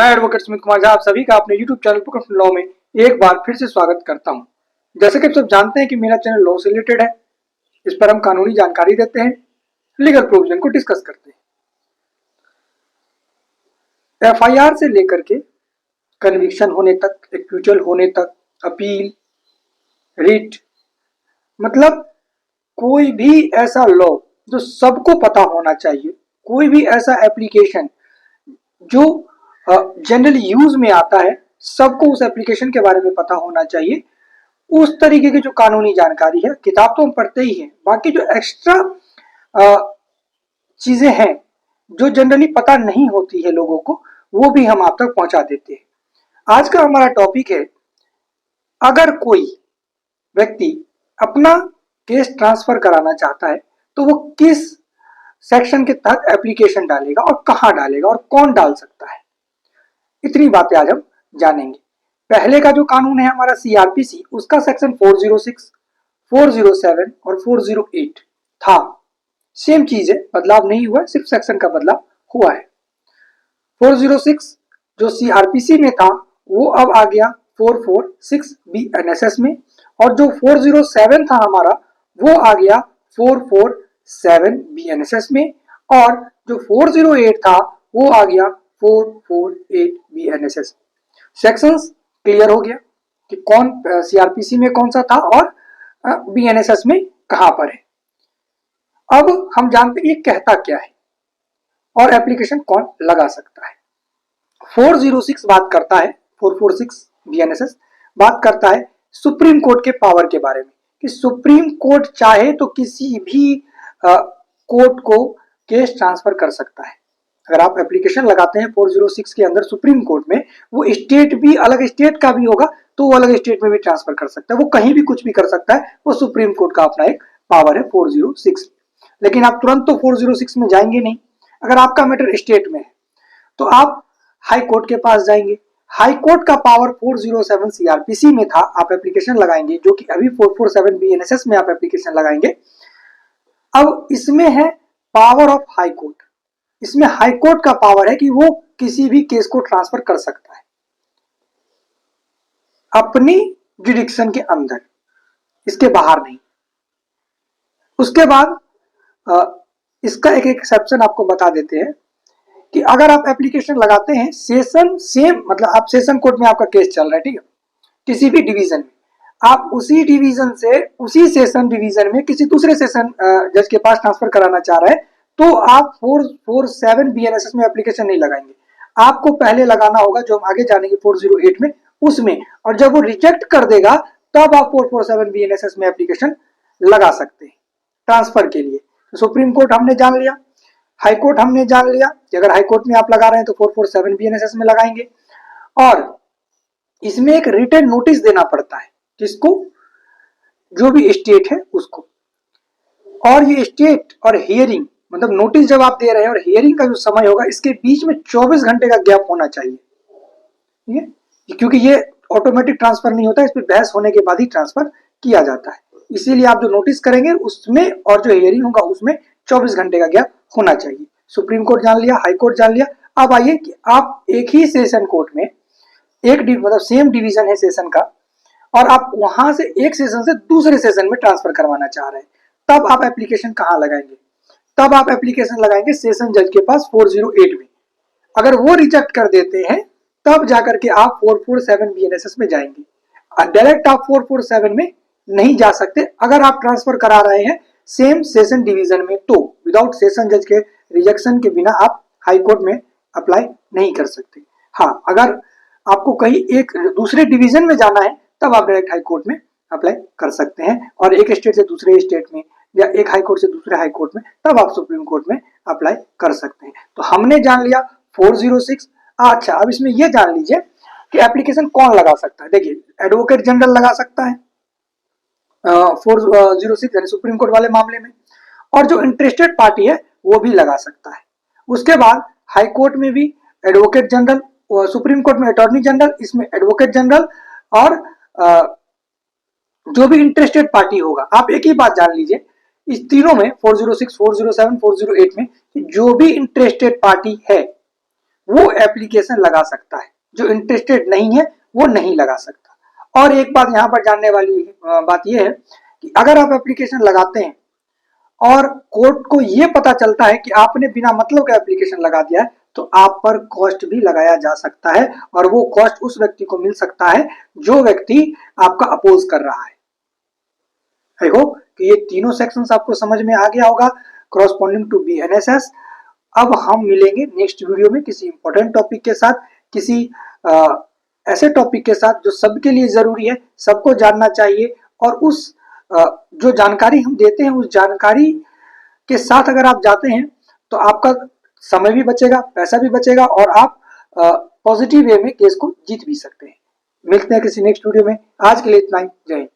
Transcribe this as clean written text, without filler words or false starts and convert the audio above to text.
मैं एडवोकेट सुमित कुमार झा आप सभी का अपने YouTube चैनल प्रोफेशनल लॉ में एक बार फिर से स्वागत करता हूं। जैसे कि आप सब जानते हैं कि मेरा चैनल लॉ से रिलेटेड है। इस पर हम कानूनी जानकारी देते हैं, लीगल प्रोविजन को डिस्कस करते हैं। FIR से लेकर के कन्विक्शन होने तक, एक्यूजल होने तक, अपील, रिट, मतलब कोई भी ऐसा लॉ जो सबको पता होना चाहिए, कोई भी ऐसा एप्लीकेशन जो जनरली यूज में आता है, सबको उस एप्लीकेशन के बारे में पता होना चाहिए। उस तरीके की जो कानूनी जानकारी है, किताब तो हम पढ़ते ही हैं, बाकी जो एक्स्ट्रा चीजें हैं जो जनरली पता नहीं होती है लोगों को, वो भी हम आप तक पहुंचा देते हैं। आज का हमारा टॉपिक है, अगर कोई व्यक्ति अपना केस ट्रांसफर कराना चाहता है तो वो किस सेक्शन के तहत एप्लीकेशन डालेगा और कहां डालेगा और कौन डाल सकता है। इतनी बातें आज हम जानेंगे। पहले का जो कानून है हमारा CRPC, उसका सेक्शन 406, 407 और 408 था। सेम चीज है, बदलाव नहीं हुआ, सिर्फ सेक्शन का बदलाव हुआ है। 406 जो CRPC में था वो अब आ गया 446 BNSS में, और जो 407 था हमारा वो आ गया 447 BNSS में, और जो 408 था वो आ गया 448 BNSS। सेक्शंस क्लियर हो गया कि कौन CRPC में कौन सा था और BNSS में कहां पर है। अब हम जानते हैं ये कहता क्या है और एप्लीकेशन कौन लगा सकता है। 406 बात करता है, 446 BNSS बात करता है सुप्रीम कोर्ट के पावर के बारे में, कि सुप्रीम कोर्ट चाहे तो किसी भी कोर्ट को केस ट्रांसफर कर सकता है। अगर आप एप्लीकेशन लगाते हैं 406 के अंदर सुप्रीम कोर्ट में, वो स्टेट भी अलग स्टेट का भी होगा तो वो अलग स्टेट में भी ट्रांसफर कर सकता है, वो कहीं भी कुछ भी कर सकता है। वो सुप्रीम कोर्ट का अपना एक पावर है 406। लेकिन आप तुरंत तो 406 में जाएंगे नहीं। अगर आपका मैटर स्टेट में है तो आप हाई कोर्ट के पास जाएंगे। हाई कोर्ट का पावर 407 CRPC में था, आप एप्लीकेशन लगाएंगे, जो कि अभी 447 BNSS में आप एप्लीकेशन लगाएंगे। अब इसमें है पावर ऑफ हाई कोर्ट। इसमें हाई कोर्ट का पावर है कि वो किसी भी केस को ट्रांसफर कर सकता है अपनी जुडिक्शन के अंदर, इसके बाहर नहीं। उसके बाद इसका एक एक्सेप्शन आपको बता देते हैं कि अगर आप एप्लीकेशन लगाते हैं सेशन सेम, मतलब आप सेशन कोर्ट में आपका केस चल रहा है, ठीक है, किसी भी डिवीजन में, आप उसी डिवीजन से उसी सेशन डिवीजन में किसी दूसरे सेशन जज के पास ट्रांसफर कराना चाह रहे हैं, तो आप 447 BNSS में एप्लीकेशन नहीं लगाएंगे। आपको पहले लगाना होगा, जो हम आगे जानेंगे 408 में, उसमें, और जब वो रिजेक्ट कर देगा तब आप 447 BNSS में एप्लीकेशन लगा सकते हैं ट्रांसफर के लिए। तो सुप्रीम कोर्ट हमने जान लिया, हाई कोर्ट हमने जान लिया कि अगर हाई कोर्ट में आप लगा रहे हैं तो 447 BNSS में लगाएंगे। और इसमें एक रिटन नोटिस देना पड़ता है, किसको? जो भी स्टेट है उसको। और ये स्टेट और हियरिंग, मतलब नोटिस जब आप दे रहे हैं और हियरिंग का जो समय होगा, इसके बीच में 24 घंटे का गैप होना चाहिए, ठीक है, क्योंकि ये ऑटोमेटिक ट्रांसफर नहीं होता, इस पर बहस होने के बाद ही ट्रांसफर किया जाता है। इसीलिए आप जो नोटिस करेंगे उसमें और जो हियरिंग होगा उसमें 24 घंटे का गैप होना चाहिए। सुप्रीम कोर्ट जान लिया, हाई कोर्ट जान लिया। अब आइए कि आप एक ही सेशन कोर्ट में, एक मतलब सेम डिवीजन है सेशन का, और आप वहां से एक सेशन से दूसरे सेशन में ट्रांसफर करवाना चाह रहे हैं, तब आप एप्लीकेशन कहां लगाएंगे? तब आप एप्लीकेशन लगाएंगे सेशन जज के पास 408 में। अगर वो रिजेक्ट कर देते हैं तब जाकर के आप 447 BNSS में जाएंगे। डायरेक्ट आप 447 में नहीं जा सकते अगर आप ट्रांसफर करा रहे हैं सेम सेशन डिवीजन में, तो विदाउट सेशन जज के रिजेक्शन के बिना आप हाई कोर्ट में अप्लाई नहीं कर सकते। हाँ, अगर आपको कहीं एक दूसरे डिवीजन में जाना है तब आप डायरेक्ट हाई कोर्ट में अप्लाई कर सकते हैं, और एक स्टेट से दूसरे स्टेट में या एक हाई कोर्ट से दूसरे हाई कोर्ट में, तब आप सुप्रीम कोर्ट में अप्लाई कर सकते हैं। तो हमने जान लिया 406। अच्छा, अब इसमें यह जान लीजिए कि एप्लीकेशन कौन लगा सकता है। देखिए, एडवोकेट जनरल लगा सकता है 406 यानी सुप्रीम कोर्ट वाले मामले में, और जो इंटरेस्टेड पार्टी है वो भी लगा सकता है। उसके बाद हाई कोर्ट में भी एडवोकेट जनरल, सुप्रीम कोर्ट में अटॉर्नी जनरल, इसमें एडवोकेट जनरल, और जो भी इंटरेस्टेड पार्टी होगा। आप एक ही बात जान लीजिए, इस तीनों में 406, 407, 408 में जो भी इंटरेस्टेड पार्टी है वो एप्लीकेशन लगा सकता है, जो इंटरेस्टेड नहीं है वो नहीं लगा सकता। और एक बात यहाँ पर जानने वाली बात यह है कि अगर आप एप्लीकेशन लगाते हैं और कोर्ट को ये पता चलता है कि आपने बिना मतलब का एप्लीकेशन लगा दिया है, तो आप पर कॉस्ट भी लगाया जा सकता है, और वो कॉस्ट उस व्यक्ति को मिल सकता है जो व्यक्ति आपका अपोज कर रहा है। आई होप कि ये तीनों सेक्शंस आपको समझ में आ गया होगा करस्पॉन्डिंग टू बीएनएसएस। अब हम मिलेंगे नेक्स्ट वीडियो में किसी इंपॉर्टेंट टॉपिक के साथ, किसी ऐसे टॉपिक के साथ जो सबके लिए जरूरी है, सबको जानना चाहिए, और उस जो जानकारी हम देते हैं उस जानकारी के साथ अगर आप जाते हैं तो आपका समय भी बचेगा, पैसा भी बचेगा, और आप पॉजिटिव वे में केस को जीत भी सकते हैं। मिलते हैं किसी नेक्स्ट वीडियो में, आज के लिए इतना ही। जय हिंद।